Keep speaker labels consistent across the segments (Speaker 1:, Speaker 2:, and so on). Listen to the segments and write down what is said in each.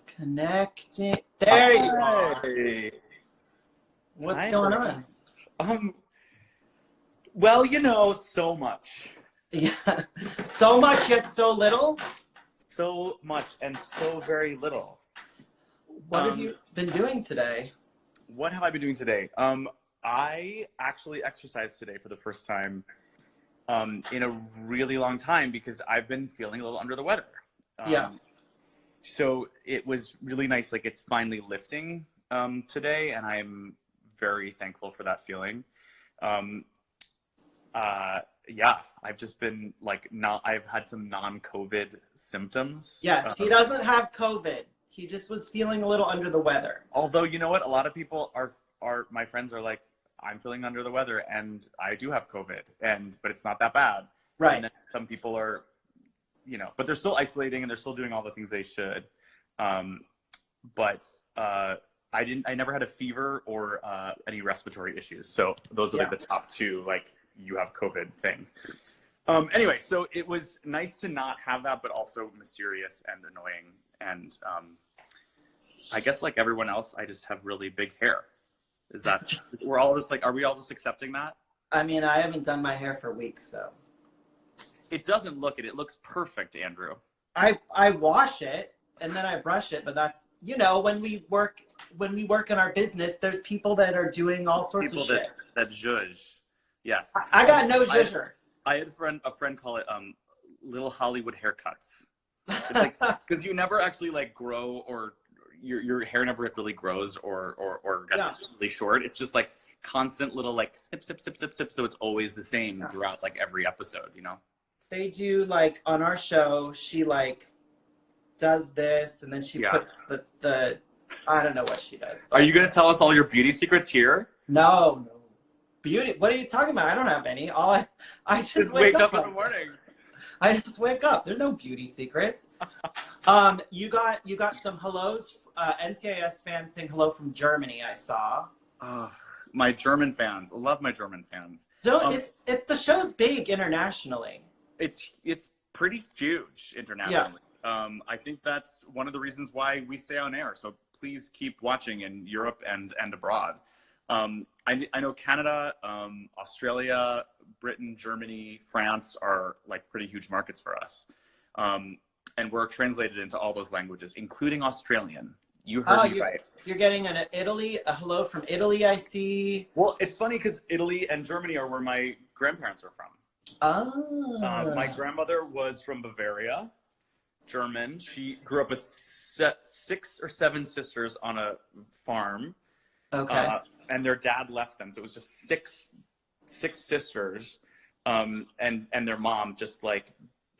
Speaker 1: Connecting. There you are. What's
Speaker 2: Hi.
Speaker 1: going on?
Speaker 2: Well, you know, so much.
Speaker 1: Yeah. So much yet so little?
Speaker 2: So much and so very little.
Speaker 1: What have you been doing today?
Speaker 2: What have I been doing today? I actually exercised today for the first time in a really long time because I've been feeling a little under the weather.
Speaker 1: Yeah.
Speaker 2: So it was really nice. Like, it's finally lifting today, and I'm very thankful for that feeling. Yeah, I've just been like, I've had some non-COVID symptoms.
Speaker 1: Yes, he doesn't have COVID. He just was feeling a little under the weather.
Speaker 2: Although, you know what? A lot of people my friends are like, I'm feeling under the weather and I do have COVID, but it's not that bad.
Speaker 1: Right.
Speaker 2: And then some people are, but they're still isolating and they're still doing all the things they should. But I never had a fever or any respiratory issues. So those are like the top two, like, you have COVID things. Anyway, so it was nice to not have that, but also mysterious and annoying. And I guess like everyone else, I just have really big hair. We're all just like, are we all just accepting that?
Speaker 1: I mean, I haven't done my hair for weeks, so.
Speaker 2: It doesn't look it. It looks perfect, Andrew.
Speaker 1: I wash it and then I brush it, but that's, when we work in our business, there's people that are doing all sorts of shit.
Speaker 2: That zhuzh. Yes.
Speaker 1: I got no zhuzher.
Speaker 2: I had a friend call it little Hollywood haircuts. It's like, because you never actually like grow, or your hair never really grows or gets really short. It's just like constant little like snip, snip, snip, snip, snip. So it's always the same throughout like every episode, They
Speaker 1: do like on our show, she like does this and then she puts the I don't know what she does.
Speaker 2: Are you gonna tell us all your beauty secrets here?
Speaker 1: No. Beauty? What are you talking about? I don't have any. I just
Speaker 2: wake up in the morning.
Speaker 1: I just wake up. There's no beauty secrets. You got some hellos. NCIS fans saying hello from Germany. I saw.
Speaker 2: My German fans. I love my German fans.
Speaker 1: It's the show's big internationally.
Speaker 2: It's pretty huge internationally. Yeah. I think that's one of the reasons why we stay on air. So please keep watching in Europe and abroad. I know Canada, Australia, Britain, Germany, France are like pretty huge markets for us. And we're translated into all those languages, including Australian. You heard me right. You're getting
Speaker 1: a hello from Italy, I see.
Speaker 2: Well, it's funny because Italy and Germany are where my grandparents are from. My grandmother was from Bavaria, German. She grew up with 6 or 7 sisters on a farm.
Speaker 1: Okay.
Speaker 2: And their dad left them, so it was just six sisters, and their mom just like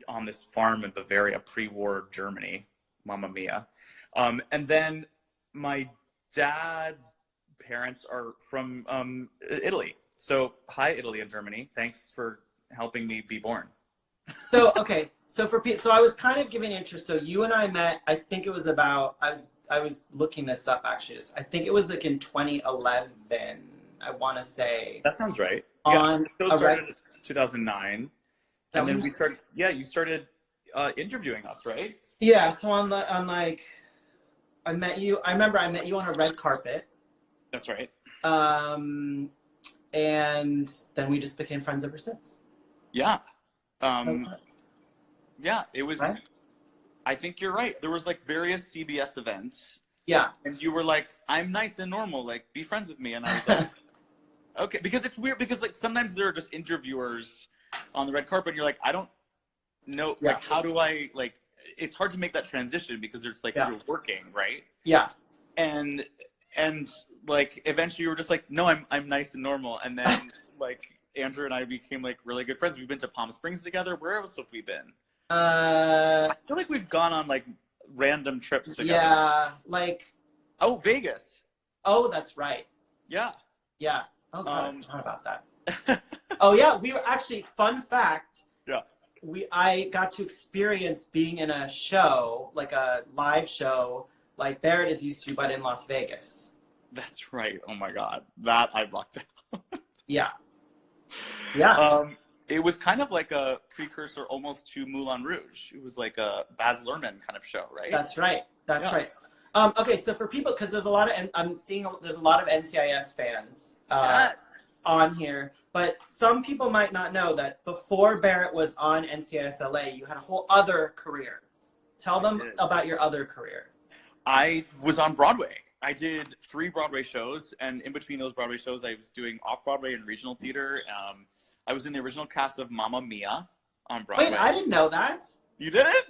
Speaker 2: on this farm in Bavaria, pre-war Germany. Mamma mia. And then my dad's parents are from Italy. So hi, Italy and Germany. Thanks for helping me be born.
Speaker 1: So okay, so I was kind of giving interest. So you and I met. I think it was about. I was looking this up actually. I think it was like in 2011. I want to say.
Speaker 2: That sounds right.
Speaker 1: On
Speaker 2: yeah, started in 2009, and then we started. Yeah, you started interviewing us, right?
Speaker 1: Yeah. So on like, I met you. I remember I met you on a red carpet.
Speaker 2: That's right.
Speaker 1: And then we just became friends ever since.
Speaker 2: Yeah. Yeah, it was. Right? I think you're right. There was like various CBS events.
Speaker 1: Yeah.
Speaker 2: And you were like, I'm nice and normal. Like, be friends with me. And I was like, okay. Because it's weird. Because like sometimes there are just interviewers on the red carpet. And you're like, I don't know. Yeah. Like, how do I like? It's hard to make that transition because it's like you're working, right?
Speaker 1: Yeah.
Speaker 2: And like eventually you were just like, no, I'm nice and normal. And then like Andrew and I became like really good friends. We've been to Palm Springs together. Where else have we been? I feel like we've gone on like random trips together.
Speaker 1: Yeah, like.
Speaker 2: Oh, Vegas.
Speaker 1: Oh, that's right.
Speaker 2: Yeah.
Speaker 1: Yeah. Oh, God, I forgot about that. Oh, yeah. We were actually, fun fact.
Speaker 2: Yeah.
Speaker 1: I got to experience being in a show, like a live show, like Barrett is used to, but in Las Vegas.
Speaker 2: That's right. Oh my God. That I blocked out.
Speaker 1: Yeah. Yeah.
Speaker 2: It was kind of like a precursor almost to Moulin Rouge. It was like a Baz Luhrmann kind of show, right?
Speaker 1: That's right. That's right. Okay, so for people, because there's a lot of, and I'm seeing there's a lot of NCIS fans on here, but some people might not know that before Barrett was on NCIS LA, you had a whole other career. Tell them about your other career.
Speaker 2: I was on Broadway. I did 3 Broadway shows, and in between those Broadway shows, I was doing off-Broadway and regional theater. I was in the original cast of Mamma Mia on Broadway.
Speaker 1: Wait, I didn't know that.
Speaker 2: You did it?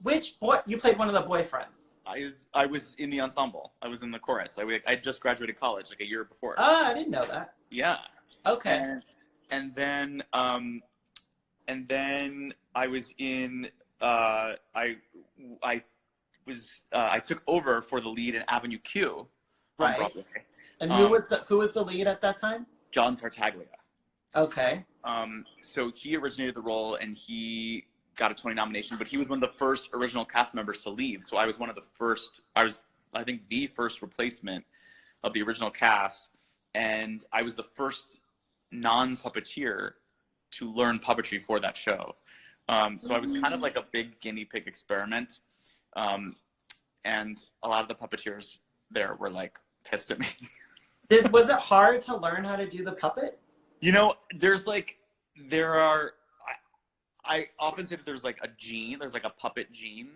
Speaker 1: Which boy, you played one of the boyfriends?
Speaker 2: I was in the ensemble. I was in the chorus. I just graduated college like a year before.
Speaker 1: Oh, I didn't know that.
Speaker 2: Yeah.
Speaker 1: Okay.
Speaker 2: And then I was in, I took over for the lead in Avenue Q on Broadway.
Speaker 1: And who was the lead at that time?
Speaker 2: John Tartaglia.
Speaker 1: Okay.
Speaker 2: So he originated the role, and he got a Tony nomination, but he was one of the first original cast members to leave. So I was one of the first, I think the first replacement of the original cast. And I was the first non-puppeteer to learn puppetry for that show. So I was kind of like a big guinea pig experiment. And a lot of the puppeteers there were like pissed at me.
Speaker 1: Was it hard to learn how to do the puppet?
Speaker 2: You know, I often say that there's like a gene, there's like a puppet gene,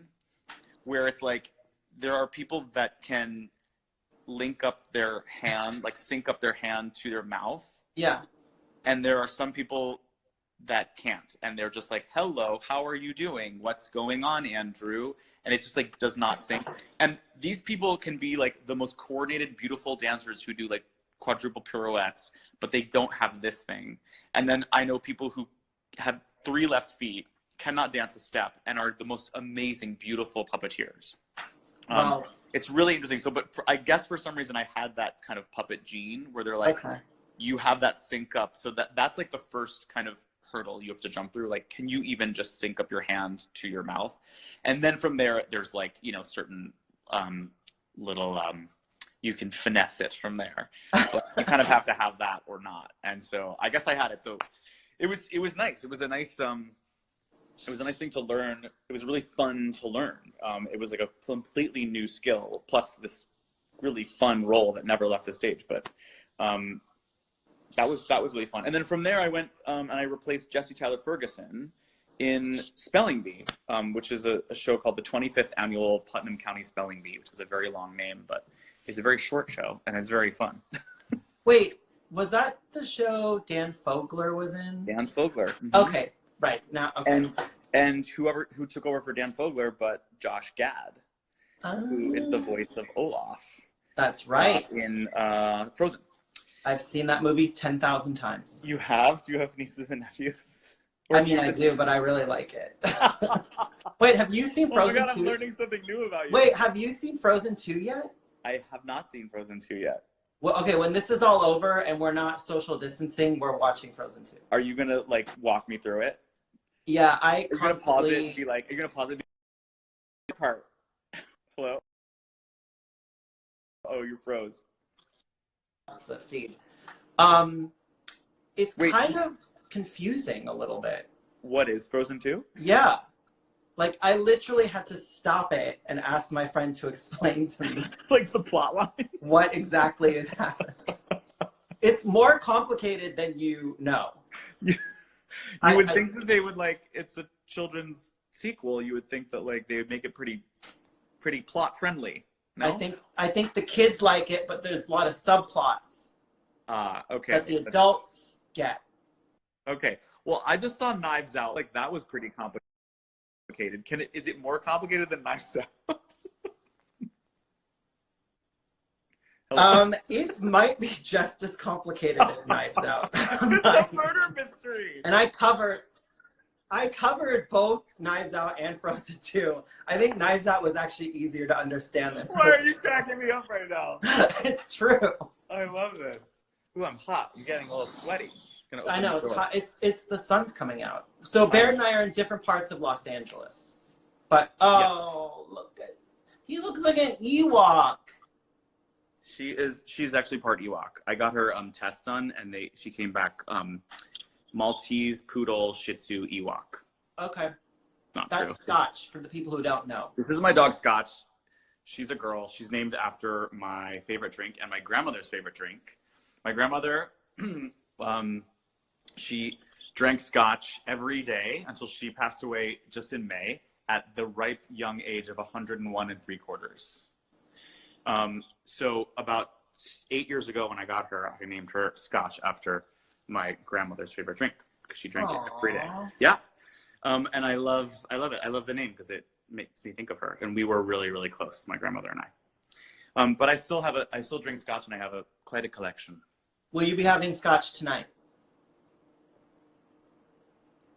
Speaker 2: where it's like there are people that can link up their hand, like sync up their hand to their mouth.
Speaker 1: Yeah.
Speaker 2: And there are some people that can't, and they're just like, hello, how are you doing? What's going on, Andrew? And it just like does not sync. And these people can be like the most coordinated, beautiful dancers who do like quadruple pirouettes, but they don't have this thing. And then I know people who have 3 left feet, cannot dance a step, and are the most amazing, beautiful puppeteers.
Speaker 1: Wow.
Speaker 2: It's really interesting. So, but I guess for some reason I had that kind of puppet gene where they're like, you have that sync up. So that's like the first kind of hurdle you have to jump through. Like, can you even just sync up your hand to your mouth? And then from there, there's like, you know, certain little, you can finesse it from there. But you kind of have to have that or not. And so I guess I had it. So it was nice. It was a nice thing to learn. It was really fun to learn. It was like a completely new skill, plus this really fun role that never left the stage. But that was really fun. And then from there, I went and I replaced Jesse Tyler Ferguson in Spelling Bee, which is a show called the 25th Annual Putnam County Spelling Bee, which is a very long name, but it's a very short show and it's very fun.
Speaker 1: Wait. Was that the show Dan Fogler was in?
Speaker 2: Dan Fogler. Mm-hmm.
Speaker 1: Okay, right. Now, okay.
Speaker 2: And who took over for Dan Fogler but Josh Gad, who is the voice of Olaf.
Speaker 1: That's right.
Speaker 2: In Frozen.
Speaker 1: I've seen that movie 10,000 times.
Speaker 2: You have? Do you have nieces and nephews?
Speaker 1: I mean, I do, but I really like it. Wait, have you seen Frozen 2?
Speaker 2: Oh my God, I'm learning something new about you.
Speaker 1: Wait, have you seen Frozen 2 yet?
Speaker 2: I have not seen Frozen 2 yet.
Speaker 1: Well, okay, when this is all over and we're not social distancing, we're watching Frozen 2.
Speaker 2: Are you gonna like walk me through it?
Speaker 1: Yeah,
Speaker 2: Are you gonna pause it and be like, are you gonna pause it and be part? Hello? Oh, you froze.
Speaker 1: That's the feed. It's kind of confusing a little bit.
Speaker 2: What is Frozen 2?
Speaker 1: Yeah. Like, I literally had to stop it and ask my friend to explain to me.
Speaker 2: Like the plot line?
Speaker 1: What exactly is happening. It's more complicated than you know.
Speaker 2: You would think that they would like, it's a children's sequel. You would think that like they would make it pretty plot friendly. No?
Speaker 1: I think the kids like it, but there's a lot of subplots.
Speaker 2: Okay.
Speaker 1: That the adults get.
Speaker 2: Okay. Well, I just saw Knives Out. Like that was pretty complicated. Is it more complicated than Knives Out?
Speaker 1: It might be just as complicated as Knives Out.
Speaker 2: It's a murder mystery.
Speaker 1: And I covered both Knives Out and Frozen 2. I think Knives Out was actually easier to understand than Frozen.
Speaker 2: Why are you cracking me up right now?
Speaker 1: It's true.
Speaker 2: I love this. Ooh, I'm hot. I'm getting a little sweaty.
Speaker 1: I know, it's hot. It's the sun's coming out. So Barrett and I are in different parts of Los Angeles. But look at, he looks like an Ewok.
Speaker 2: She's actually part Ewok. I got her test done and she came back Maltese, Poodle, Shih Tzu, Ewok.
Speaker 1: Okay.
Speaker 2: Not
Speaker 1: That's
Speaker 2: true.
Speaker 1: Scotch for the people who don't know.
Speaker 2: This is my dog Scotch. She's a girl. She's named after my favorite drink and my grandmother's favorite drink. My grandmother, she drank Scotch every day until she passed away just in May at the ripe young age of 101 3/4. So about 8 years ago when I got her, I named her Scotch after my grandmother's favorite drink because she drank it every day. Yeah. And I love it. I love the name because it makes me think of her. And we were really, really close, my grandmother and I. But I still drink Scotch, and I have quite a collection.
Speaker 1: Will you be having Scotch tonight?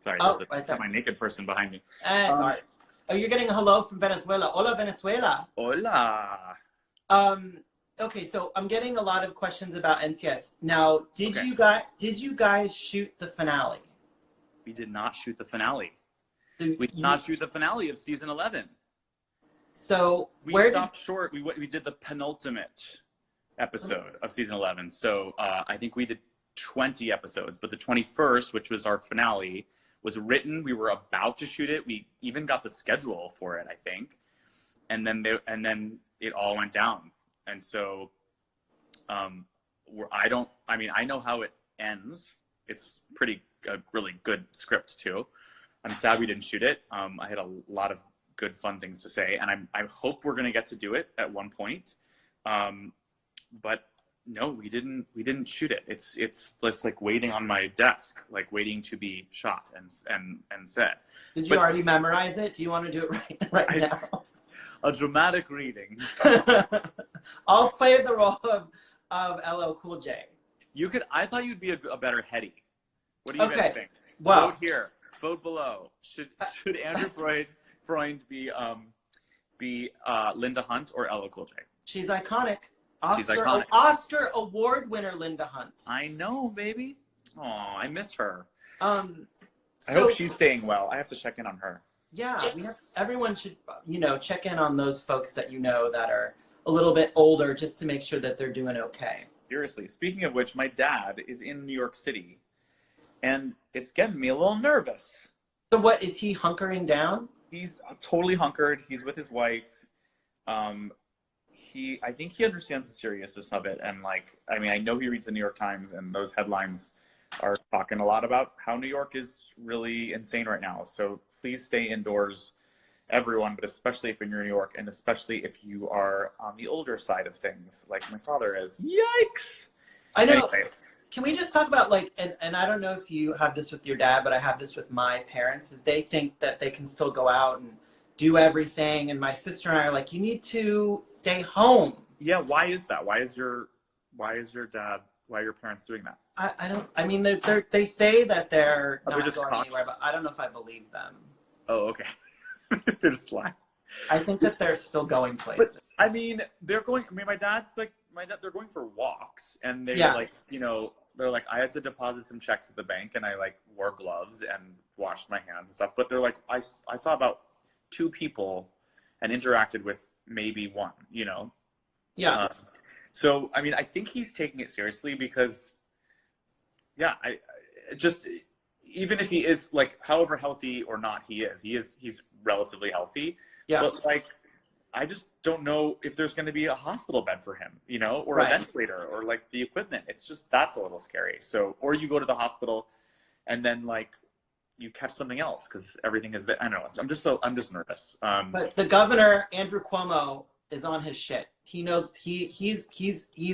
Speaker 2: Sorry,
Speaker 1: right there.
Speaker 2: my naked person behind me.
Speaker 1: Sorry. Oh, you're getting a hello from Venezuela. Hola, Venezuela.
Speaker 2: Hola.
Speaker 1: Okay, so I'm getting a lot of questions about NCIS. Now, did you guys shoot the finale?
Speaker 2: We did not shoot the finale. We did not shoot the finale of season 11.
Speaker 1: So
Speaker 2: we stopped short. We did the penultimate episode of season 11. So I think we did 20 episodes, but the 21st, which was our finale, was written. We were about to shoot it. We even got the schedule for it, I think, and then it all went down. And so, I know how it ends. It's a really good script too. I'm sad we didn't shoot it. I had a lot of good fun things to say, and I hope we're gonna get to do it at one point. But no, we didn't shoot it. It's just like waiting on my desk, like waiting to be shot and said.
Speaker 1: Did you already memorize it? Do you want to do it right now?
Speaker 2: A dramatic reading.
Speaker 1: I'll play the role of LL Cool J.
Speaker 2: You could. I thought you'd be a better Hetty. What do you guys think?
Speaker 1: Well,
Speaker 2: vote here. Vote below. Should Andrew Freund be Linda Hunt or LL Cool J?
Speaker 1: She's iconic.
Speaker 2: She's iconic.
Speaker 1: Oscar award winner Linda Hunt.
Speaker 2: I know, baby. Oh, I miss her.
Speaker 1: I
Speaker 2: hope she's staying well. I have to check in on her.
Speaker 1: Yeah, everyone should, check in on those folks that that are a little bit older, just to make sure that they're doing okay.
Speaker 2: Seriously. Speaking of which, my dad is in New York City, and it's getting me a little nervous.
Speaker 1: So what, is he hunkering down?
Speaker 2: He's totally hunkered. He's with his wife. I think he understands the seriousness of it. And I know he reads the New York Times, and those headlines are talking a lot about how New York is really insane right now. So please stay indoors, everyone, but especially if you're in New York, and especially if you are on the older side of things, like my father is. Yikes!
Speaker 1: I know.
Speaker 2: Anyway.
Speaker 1: Can we just talk about and I don't know if you have this with your dad, but I have this with my parents, is they think that they can still go out and do everything, and my sister and I are like, you need to stay home.
Speaker 2: Yeah, why is that? Why are your parents doing that?
Speaker 1: I don't. I mean, they say that they're not
Speaker 2: just
Speaker 1: going anywhere, but I don't know if I believe them.
Speaker 2: Oh, okay. They're just lying.
Speaker 1: I think that they're still going places.
Speaker 2: But, they're going. My dad's they're going for walks, and they're they're like, I had to deposit some checks at the bank, and I wore gloves and washed my hands and stuff. But they're like, I saw about 2 people and interacted with maybe 1.
Speaker 1: Yeah.
Speaker 2: So I think he's taking it seriously because, yeah, I just, even if he is however healthy or not he's relatively healthy.
Speaker 1: Yeah.
Speaker 2: But I just don't know if there's going to be a hospital bed for him, or
Speaker 1: Right.
Speaker 2: a ventilator or the equipment. It's just, that's a little scary. So, or you go to the hospital and then you catch something else because everything is there. I don't know. I'm just nervous.
Speaker 1: But the governor, Andrew Cuomo, is on his shit. He knows he's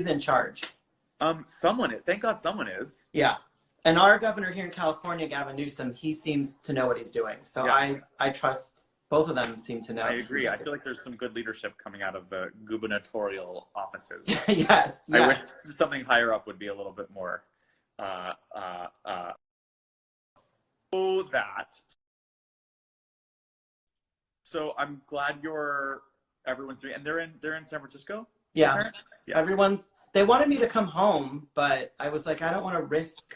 Speaker 1: in charge.
Speaker 2: Thank God someone is.
Speaker 1: Yeah. And our governor here in California, Gavin Newsom, he seems to know what he's doing. So yeah. I trust both of them seem to know.
Speaker 2: I agree. I feel like there's some good leadership coming out of the gubernatorial offices.
Speaker 1: Yes.
Speaker 2: I wish something higher up would be a little bit more that. So I'm glad everyone's doing, and they're in San Francisco.
Speaker 1: Yeah. They wanted me to come home, but I was like, I don't want to risk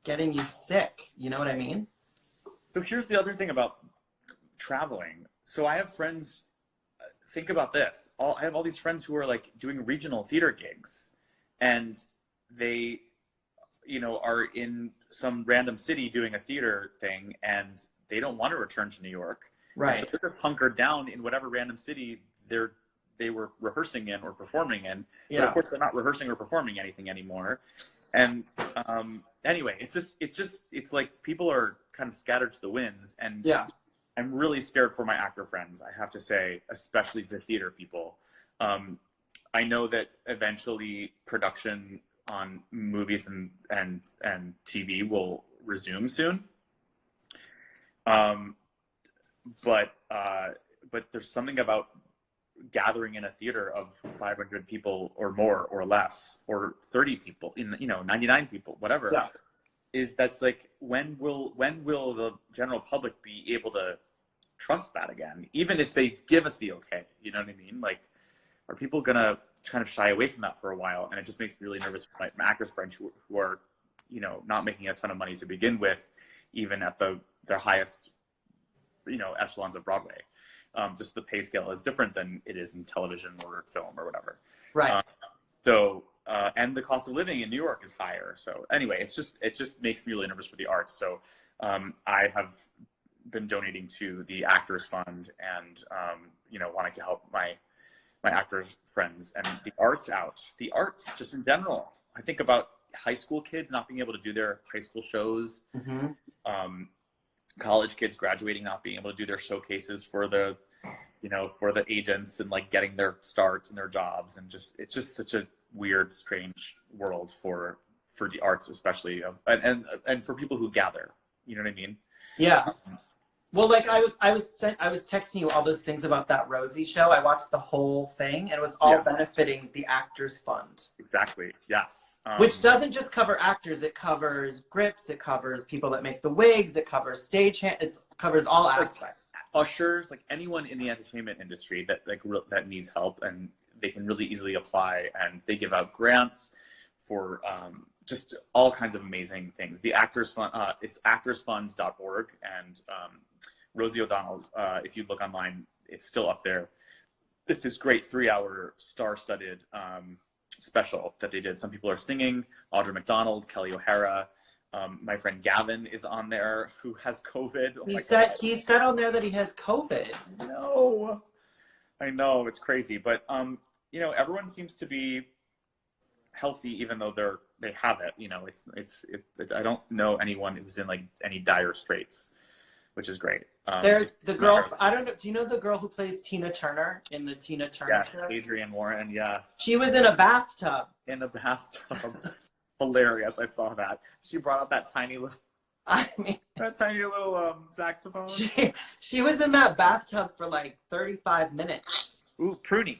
Speaker 1: getting you sick. You know what I mean?
Speaker 2: So here's the other thing about traveling. So I have friends, think about this. I have all these friends who are doing regional theater gigs, and they, are in some random city doing a theater thing, and they don't want to return to New York.
Speaker 1: Right.
Speaker 2: So they're just hunkered down in whatever random city they were rehearsing in or performing in.
Speaker 1: Yeah.
Speaker 2: But of course, they're not rehearsing or performing anything anymore. And anyway, it's like people are kind of scattered to the winds, and
Speaker 1: Yeah.
Speaker 2: I'm really scared for my actor friends, I have to say, especially the theater people. I know that eventually production on movies and TV will resume soon. But there's something about gathering in a theater of 500 people or more or less, or 30 people, 99 people, whatever.
Speaker 1: Yeah.
Speaker 2: That's like, when will the general public be able to trust that again, even if they give us the okay? You know what I mean? Like, are people gonna kind of shy away from that for a while? And it just makes me really nervous for my actors friends who are, not making a ton of money to begin with, even at their highest, echelons of Broadway. Just the pay scale is different than it is in television or film or whatever.
Speaker 1: Right.
Speaker 2: And the cost of living in New York is higher. So anyway, it just makes me really nervous for the arts. So I have been donating to the Actors Fund, and wanting to help my actors friends and the arts out. The arts just in general. I think about high school kids not being able to do their high school shows.
Speaker 1: Mm-hmm.
Speaker 2: College kids graduating, not being able to do their showcases for the agents, and like getting their starts and their jobs, and it's just such a weird, strange world for the arts, especially and for people who gather. You know what I mean?
Speaker 1: Yeah. Well, like I was texting you all those things about that Rosie show. I watched the whole thing, and it was all benefiting the Actors Fund.
Speaker 2: Exactly. Yes.
Speaker 1: Which doesn't just cover actors; it covers grips, it covers people that make the wigs, it covers it covers all aspects.
Speaker 2: Ushers, like anyone in the entertainment industry that needs help, and they can really easily apply, and they give out grants for just all kinds of amazing things. The Actors Fund, it's actorsfund.org, and Rosie O'Donnell, if you look online, it's still up there. It's this great 3-hour star-studded special that they did. Some people are singing. Audra McDonald, Kelly O'Hara, my friend Gavin is on there, who has COVID.
Speaker 1: He said on there that he has COVID.
Speaker 2: No, I know, it's crazy, but everyone seems to be healthy, even though they have it. I don't know anyone who's in like any dire straits, which is great.
Speaker 1: There's the girl, I don't know, do you know the girl who plays Tina Turner in the Tina Turner show?
Speaker 2: Yes, Adrienne Warren, yes.
Speaker 1: She was in a bathtub.
Speaker 2: In a bathtub. Hilarious, I saw that. She brought out that tiny little saxophone.
Speaker 1: She was in that bathtub for like 35 minutes.
Speaker 2: Ooh, pruny.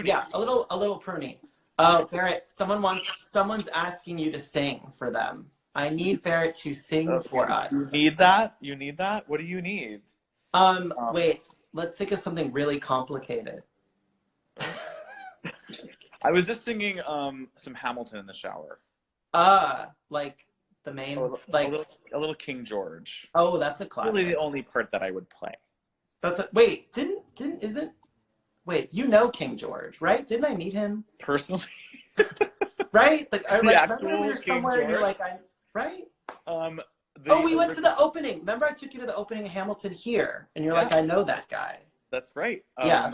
Speaker 1: Yeah, a little pruny. Oh, Barrett, someone's asking you to sing for them. I need Barrett to sing for us.
Speaker 2: You need that? What do you need?
Speaker 1: Wait, let's think of something really complicated.
Speaker 2: I was just singing some Hamilton in the shower.
Speaker 1: Like the main,
Speaker 2: a little King George.
Speaker 1: Oh, that's a classic.
Speaker 2: Really, the only part that I would play.
Speaker 1: Wait, you know King George, right? Didn't I meet him
Speaker 2: personally?
Speaker 1: Right? Like,
Speaker 2: remember
Speaker 1: we were somewhere and you're like, right? We went to the opening. Remember, I took you to the opening of Hamilton here, and you're like, I know that guy.
Speaker 2: That's right.
Speaker 1: Yeah.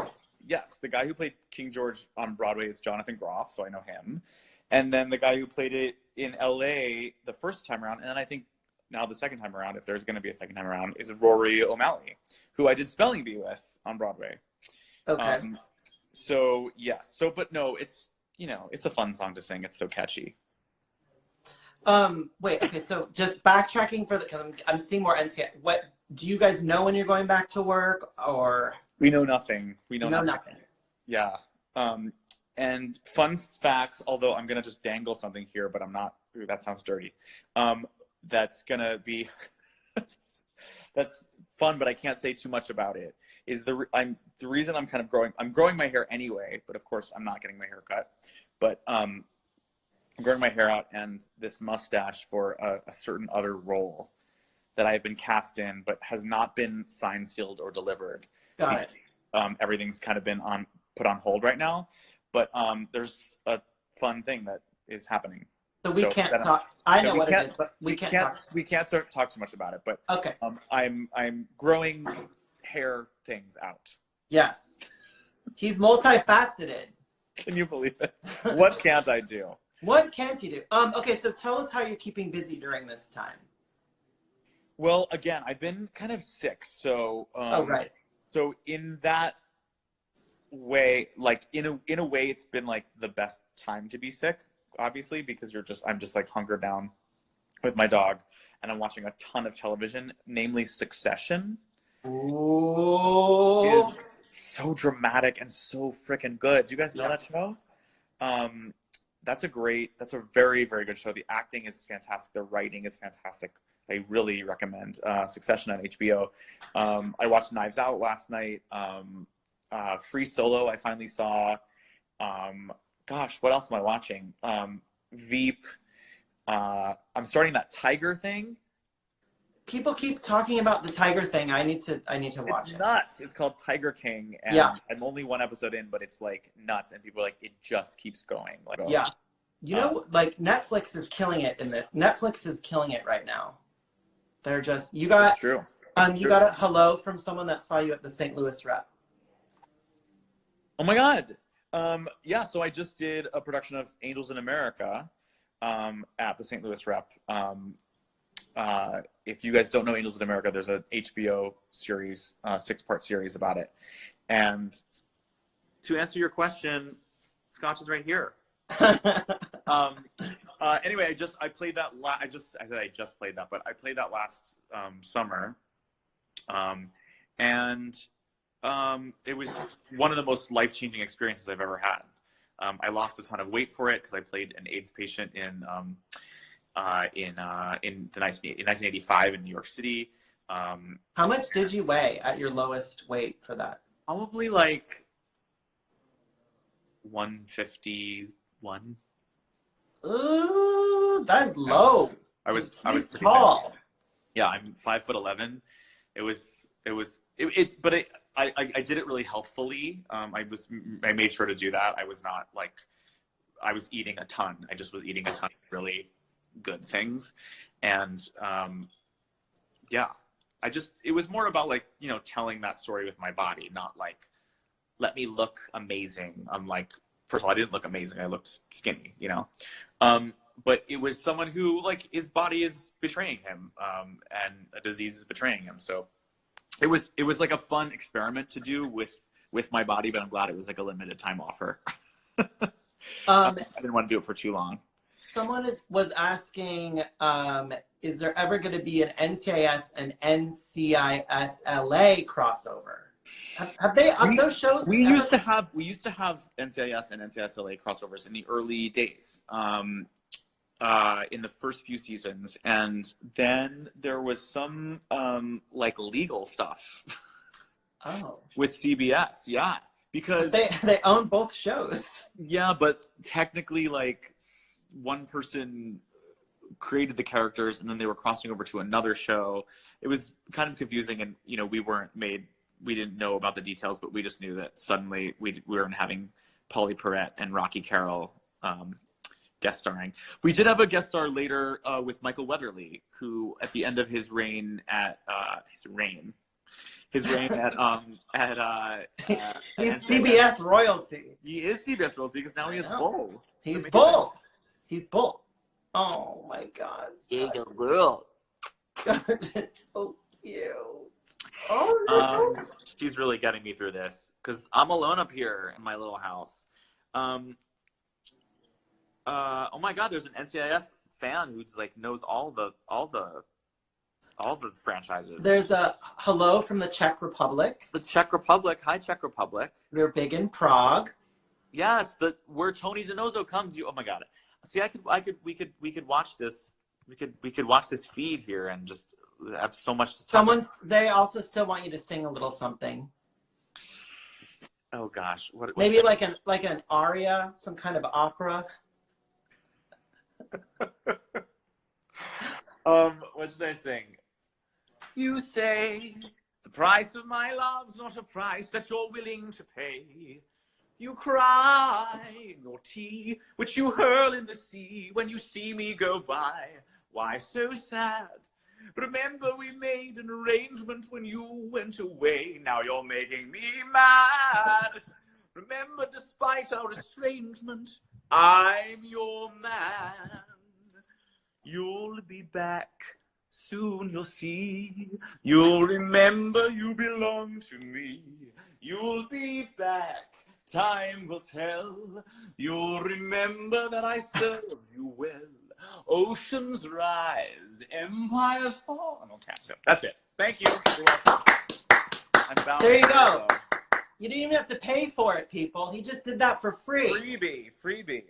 Speaker 2: Yes, the guy who played King George on Broadway is Jonathan Groff, so I know him. And then the guy who played it in LA the first time around, and then I think now the second time around, if there's going to be a second time around, is Rory O'Malley, who I did Spelling Bee with on Broadway.
Speaker 1: Okay.
Speaker 2: So yes. But no, it's it's a fun song to sing. It's so catchy.
Speaker 1: Wait. Okay. So just backtracking because I'm seeing more NCIS. What do you guys know when you're going back to work, or?
Speaker 2: We know nothing. We know
Speaker 1: nothing.
Speaker 2: Yeah. And fun facts, although I'm going to just dangle something here, but I'm not. Ooh, that sounds dirty. That's going to be, that's fun, but I can't say too much about it, is the reason I'm growing my hair anyway, but of course I'm not getting my hair cut, but I'm growing my hair out and this mustache for a certain other role that I have been cast in, but has not been signed, sealed, or delivered.
Speaker 1: Got it.
Speaker 2: Everything's kind of been put on hold right now, but there's a fun thing that is happening.
Speaker 1: So we can't talk. I know what it is, but we can't talk.
Speaker 2: We can't talk too much about it. But
Speaker 1: okay.
Speaker 2: I'm growing hair things out.
Speaker 1: Yes. He's multifaceted.
Speaker 2: Can you believe it? What can't I do?
Speaker 1: What can't you do? Okay, so tell us how you're keeping busy during this time.
Speaker 2: Well, again, I've been kind of sick, so
Speaker 1: Oh, right.
Speaker 2: So in that way, like in a way, it's been like the best time to be sick, obviously, because I'm just like hunkered down with my dog, and I'm watching a ton of television, namely Succession.
Speaker 1: Ooh.
Speaker 2: Is so dramatic and so freaking good. Do you guys know that show? That's a very, very good show. The acting is fantastic. The writing is fantastic. I really recommend Succession on HBO. I watched Knives Out last night. Free Solo, I finally saw. Gosh, what else am I watching? Veep. I'm starting that Tiger thing.
Speaker 1: People keep talking about the Tiger thing. I need to watch it.
Speaker 2: It's nuts. It's called Tiger King, and I'm only one episode in, but it's like nuts, and people are like, it just keeps going. Like,
Speaker 1: yeah, you know, like Netflix is killing it Netflix is killing it right now. They're just
Speaker 2: It's true.
Speaker 1: Got a hello from someone that saw you at the St. Louis Rep.
Speaker 2: Oh my God. Yeah, so I just did a production of Angels in America at the St. Louis Rep. If you guys don't know Angels in America, there's an HBO series, 6-part series about it. And to answer your question, Scotch is right here. Anyway, I played that. I just played that, but I played that last summer, and it was one of the most life-changing experiences I've ever had. I lost a ton of weight for it because I played an AIDS patient in 1985 in New York City.
Speaker 1: How much did you weigh at your lowest weight for that?
Speaker 2: Probably like 151.
Speaker 1: Ooh, that's low.
Speaker 2: I was pretty
Speaker 1: tall.
Speaker 2: Big. Yeah, I'm 5'11". I did it really healthfully. I made sure to do that. I was not like, I was eating a ton. I just was eating a ton of really good things. And it was more about like, you know, telling that story with my body, not like, let me look amazing. I'm like, first of all, I didn't look amazing. I looked skinny, you know? But it was someone who like his body is betraying him, and a disease is betraying him. So it was like a fun experiment to do with my body, but I'm glad it was like a limited time offer. I didn't want to do it for too long.
Speaker 1: Someone was asking, is there ever going to be an NCIS and NCIS LA crossover? Have they up those shows?
Speaker 2: We used to have NCIS and NCIS LA crossovers in the early days, in the first few seasons, and then there was some like legal stuff.
Speaker 1: Oh.
Speaker 2: With CBS, yeah, because
Speaker 1: they own both shows.
Speaker 2: Yeah, but technically, like, one person created the characters, and then they were crossing over to another show. It was kind of confusing, and you know, we didn't know about the details, but we just knew that suddenly we weren't having Polly Perrette and Rocky Carroll guest starring. We did have a guest star later with Michael Weatherly, who at the end of his reign at he's
Speaker 1: CBS royalty.
Speaker 2: He is CBS royalty because now he is Bull.
Speaker 1: He's Bull. He's Bull. Oh my God.
Speaker 2: He's a girl.
Speaker 1: Just so cute. Oh,
Speaker 2: she's really getting me through this because I'm alone up here in my little house. Oh my God, there's an NCIS fan who's like knows all the franchises.
Speaker 1: There's a hello from the Czech Republic.
Speaker 2: The Czech Republic. Hi, Czech Republic.
Speaker 1: We're big in Prague.
Speaker 2: Yes, where Tony DiNozzo comes. Oh my God. See, we could watch this. We could watch this feed here and just have so much to talk about.
Speaker 1: They also still want you to sing a little something.
Speaker 2: Oh gosh, what
Speaker 1: maybe like an aria, some kind of opera.
Speaker 2: What should I sing? You say the price of my love's not a price that you're willing to pay. You cry in your tea, which you hurl in the sea when you see me go by. Why so sad? Remember we made an arrangement when you went away. Now you're making me mad. Remember, despite our estrangement, I'm your man. You'll be back. Soon you'll see. You'll remember you belong to me. You'll be back. Time will tell. You'll remember that I served you well. Oceans rise, empires fall. Okay, that's it. Thank you.
Speaker 1: There you go. You didn't even have to pay for it, people. He just did that for free.
Speaker 2: Freebie.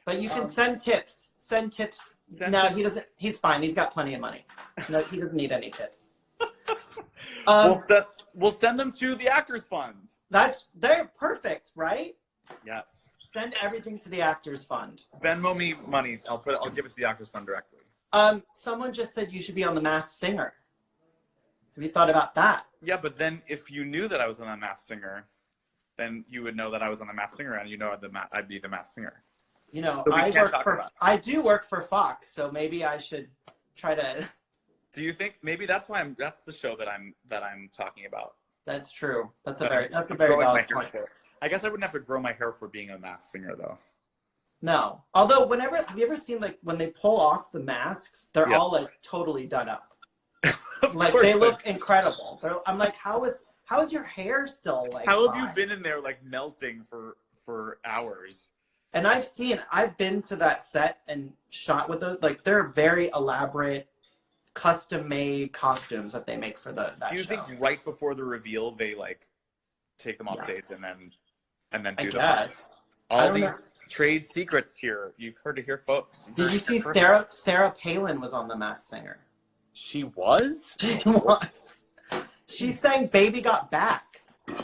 Speaker 1: But you can send tips. Send tips. No, he doesn't. He's fine. He's got plenty of money. No, he doesn't need any tips.
Speaker 2: We'll send them to the Actors Fund.
Speaker 1: They're perfect, right?
Speaker 2: Yes.
Speaker 1: Send everything to the Actors Fund.
Speaker 2: Venmo me money. I'll give it to the Actors Fund directly.
Speaker 1: Someone just said you should be on The Masked Singer. Have you thought about that?
Speaker 2: Yeah, but then if you knew that I was on The Masked Singer, then you would know that I was on The Masked Singer, and you know I'd be The Masked Singer.
Speaker 1: You know,
Speaker 2: So
Speaker 1: I do work for Fox, so maybe I should try to.
Speaker 2: Do you think maybe that's the show that I'm talking about?
Speaker 1: That's true. That's a very valid point.
Speaker 2: I guess I wouldn't have to grow my hair for being a Masked Singer, though.
Speaker 1: No. Although, have you ever seen, like, when they pull off the masks, they're all, like, totally done up. Like, they look incredible. I'm like, how is your hair still, like,
Speaker 2: how have you been in there, like, melting for hours?
Speaker 1: And I've been to that set and shot with those, like, they're very elaborate, custom-made costumes that they make for that show.
Speaker 2: Do you think right before the reveal, they, like, take them off stage and then do them? I guess. All these trade secrets here. You've heard it here, folks.
Speaker 1: Did you see Sarah Palin was on The Masked Singer?
Speaker 2: She was?
Speaker 1: She was. She sang Baby Got Back.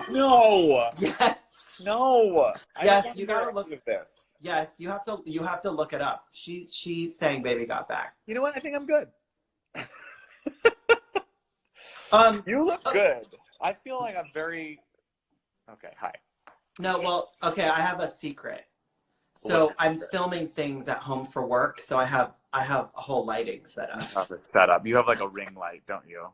Speaker 2: No.
Speaker 1: Yes.
Speaker 2: No.
Speaker 1: Yes, you gotta look
Speaker 2: at this.
Speaker 1: Yes, you have to look it up. She sang Baby Got Back.
Speaker 2: You know what? I think I'm good. You look good. I feel like I'm very okay. Hi.
Speaker 1: No, well, okay. I have a secret. So I'm filming things at home for work. So I have a whole lighting set up.
Speaker 2: You have a setup. You have like a ring light, don't you?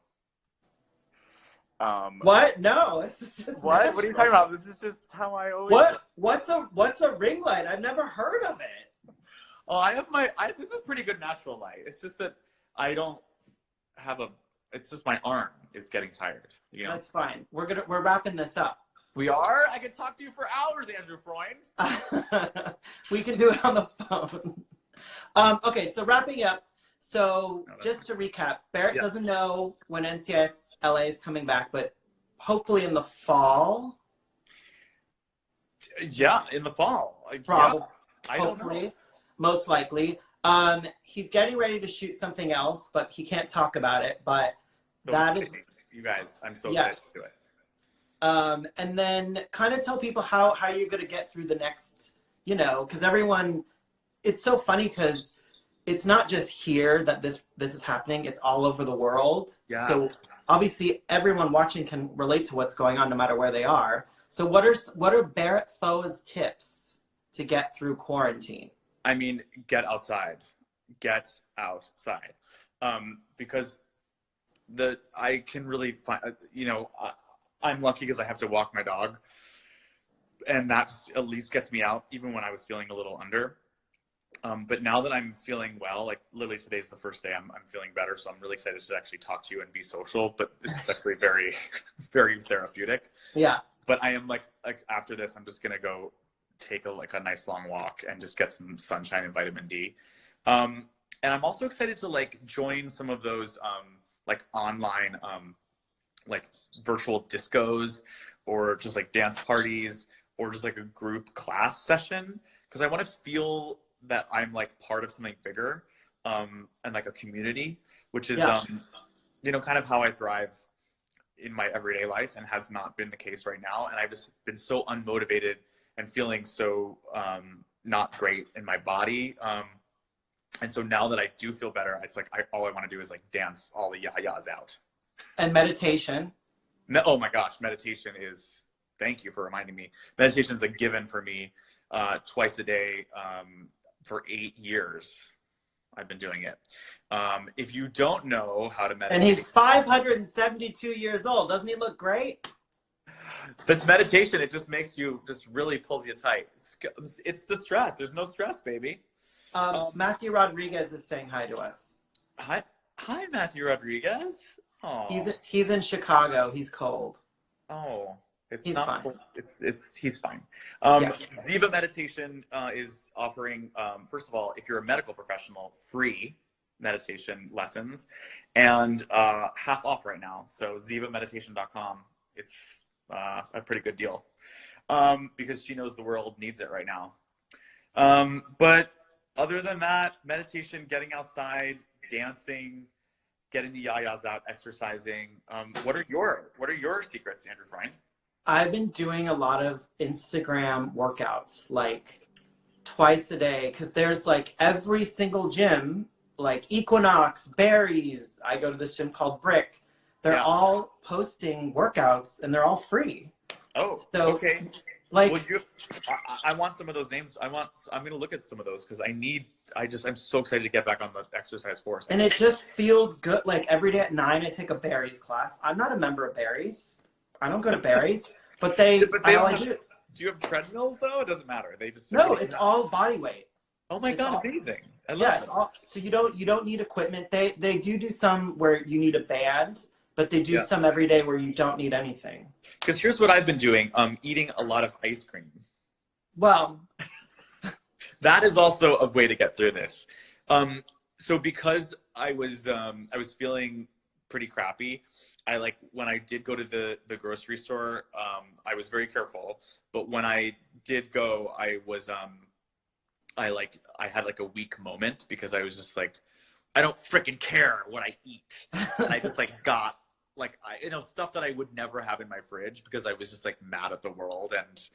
Speaker 1: What? No, this is just
Speaker 2: what?
Speaker 1: natural.
Speaker 2: What are you talking about? This is just how I always.
Speaker 1: What's a ring light? I've never heard of it.
Speaker 2: Oh, this is pretty good natural light. It's just that I don't have it's just my arm is getting tired. You know?
Speaker 1: That's fine. We're wrapping this up.
Speaker 2: We are? I could talk to you for hours, Andrew Freund.
Speaker 1: We can do it on the phone. Okay, so wrapping up. So just to recap, Barrett doesn't know when NCIS LA is coming back, but hopefully in the fall.
Speaker 2: Yeah, in the fall.
Speaker 1: Probably.
Speaker 2: Yeah,
Speaker 1: hopefully, most likely. He's getting ready to shoot something else, but he can't talk about it. But that is,
Speaker 2: you guys, I'm so excited to do it.
Speaker 1: And then kind of tell people how you're going to get through the next, because everyone, it's so funny because it's not just here that this is happening. It's all over the world.
Speaker 2: Yeah.
Speaker 1: So obviously everyone watching can relate to what's going on no matter where they are. So what are Barrett Foa's tips to get through quarantine?
Speaker 2: I mean, get outside. Get outside. Because I can really find, I'm lucky because I have to walk my dog, and that at least gets me out, even when I was feeling a little under. But now that I'm feeling well, like literally today's the first day I'm feeling better, so I'm really excited to actually talk to you and be social. But this is actually very, very therapeutic.
Speaker 1: Yeah.
Speaker 2: But I am like after this, I'm just gonna go take a nice long walk and just get some sunshine and vitamin D. And I'm also excited to join some of those online virtual discos or just dance parties or just a group class session, because I want to feel that I'm part of something bigger and a community, which is kind of how I thrive in my everyday life, and has not been the case right now. And I've just been so unmotivated and feeling so not great in my body. And so now that I do feel better, it's all I want to do is dance all the yayas out.
Speaker 1: And meditation.
Speaker 2: Oh my gosh, meditation is, thank you for reminding me. Meditation is a given for me twice a day for 8 years. I've been doing it. If you don't know how to meditate.
Speaker 1: And he's 572 years old. Doesn't he look great?
Speaker 2: This meditation, it just makes you, just really pulls you tight. It's the stress. There's no stress, baby.
Speaker 1: Matthew Rodriguez is saying hi to us.
Speaker 2: Hi, Matthew Rodriguez. Oh,
Speaker 1: he's in Chicago. He's cold.
Speaker 2: Oh,
Speaker 1: he's fine.
Speaker 2: He's fine.
Speaker 1: Yeah.
Speaker 2: Ziva Meditation is offering, first of all, if you're a medical professional, free meditation lessons, and half off right now. So zivameditation.com. It's a pretty good deal because she knows the world needs it right now. But other than that, meditation, getting outside, dancing, getting the yayas out, exercising. What are your secrets, Andrew Freund?
Speaker 1: I've been doing a lot of Instagram workouts, like twice a day, because there's like every single gym, like Equinox, Barry's. I go to this gym called Brick. They're all posting workouts, and they're all free.
Speaker 2: Oh,
Speaker 1: so,
Speaker 2: okay.
Speaker 1: Like,
Speaker 2: well, I want some of those names. I'm going to look at some of those because I'm so excited to get back on the exercise course.
Speaker 1: And it just feels good. Like every day at 9, I take a Barry's class. I'm not a member of Barry's. I don't go to Barry's, but do
Speaker 2: you have treadmills though? It doesn't matter.
Speaker 1: No, it's all body weight.
Speaker 2: Oh my God, amazing. I love
Speaker 1: it. It's all, so you don't need equipment. They do some where you need a band, but they do some every day where you don't need anything.
Speaker 2: Because here's what I've been doing, eating a lot of ice cream.
Speaker 1: Well,
Speaker 2: that is also a way to get through this. So because I was feeling pretty crappy, when I did go to the grocery store, I was very careful. But when I did go, I had like a weak moment because I was just like, I don't freaking care what I eat. And I just got stuff that I would never have in my fridge because I was just mad at the world and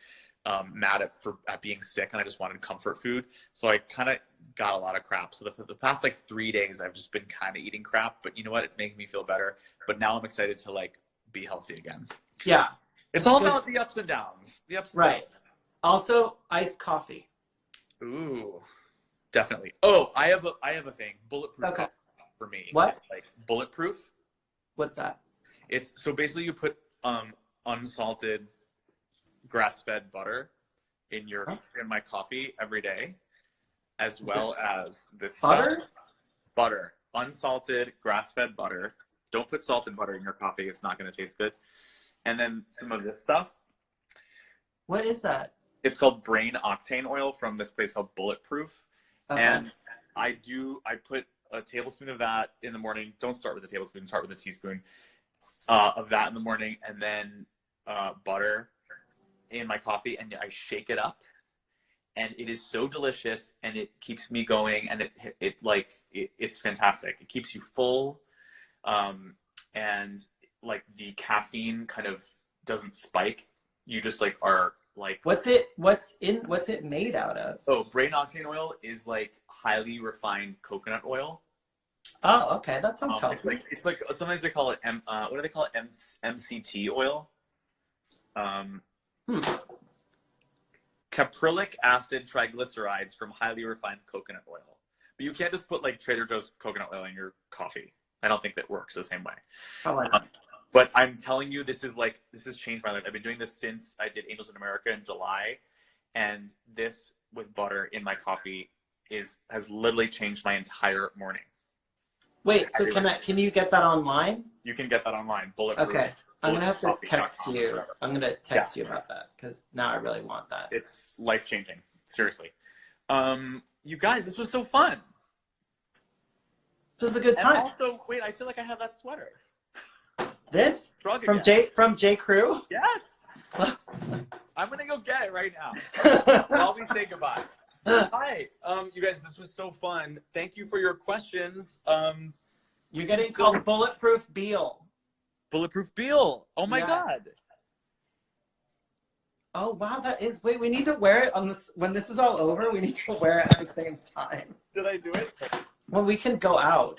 Speaker 2: mad at being sick, and I just wanted comfort food. So I kind of got a lot of crap. So the past 3 days I've just been kind of eating crap, but you know what? It's making me feel better. But now I'm excited to be healthy again.
Speaker 1: Yeah.
Speaker 2: It's all about the ups and downs. The ups and downs.
Speaker 1: Also, iced coffee.
Speaker 2: Ooh, definitely. Oh, I have a thing. Bulletproof coffee for me.
Speaker 1: What?
Speaker 2: It's bulletproof.
Speaker 1: What's that?
Speaker 2: It's so basically you put unsalted grass-fed butter in my coffee every day, as well as this butter, unsalted grass-fed butter. Don't put salted butter in your coffee; it's not going to taste good. And then some of this stuff.
Speaker 1: What is that?
Speaker 2: It's called brain octane oil from this place called Bulletproof. Okay. And I put a tablespoon of that in the morning. Don't start with a tablespoon; start with a teaspoon of that in the morning, and then butter in my coffee, and I shake it up, and it is so delicious, and it keeps me going, and it's fantastic. It keeps you full, and the caffeine kind of doesn't spike. You just are
Speaker 1: what's it made out of?
Speaker 2: Oh, brain octane oil is highly refined coconut oil.
Speaker 1: Oh, okay, that sounds healthy.
Speaker 2: It's sometimes they call it what do they call it? MCT oil. Caprylic acid triglycerides from highly refined coconut oil. But you can't just put Trader Joe's coconut oil in your coffee. I don't think that works the same way.
Speaker 1: Oh,
Speaker 2: but I'm telling you, this has changed my life. I've been doing this since I did Angels in America in July, and this with butter in my coffee has literally changed my entire morning.
Speaker 1: Wait, so can you get that online?
Speaker 2: You can get that online. Bulletproof.
Speaker 1: Okay. I'm going to have to text you. I'm going to text you about that because now I really want that.
Speaker 2: It's life-changing. Seriously. You guys, this was so fun.
Speaker 1: This was a good time.
Speaker 2: And also, wait, I feel like I have that sweater.
Speaker 1: This? From J. Crew?
Speaker 2: Yes. I'm going to go get it right now. While we say goodbye. Hi. You guys, this was so fun. Thank you for your questions.
Speaker 1: You're getting called Bulletproof Beal.
Speaker 2: Bulletproof Beal. Oh my God.
Speaker 1: Oh wow, that is. Wait, we need to wear it on this when this is all over. We need to wear it at the same time.
Speaker 2: Did I do it?
Speaker 1: Well, we can go out.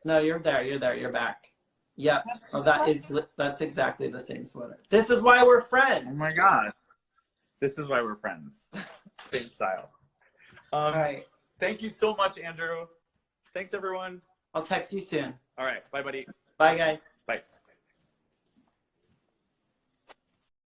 Speaker 1: No, you're there. You're back. Yep. Oh, that's exactly the same sweater. This is why we're friends.
Speaker 2: Oh my God. This is why we're friends. Same style.
Speaker 1: All right.
Speaker 2: Thank you so much, Andrew. Thanks, everyone.
Speaker 1: I'll text you soon.
Speaker 2: All right. Bye, buddy.
Speaker 1: Bye, guys.
Speaker 2: Bye.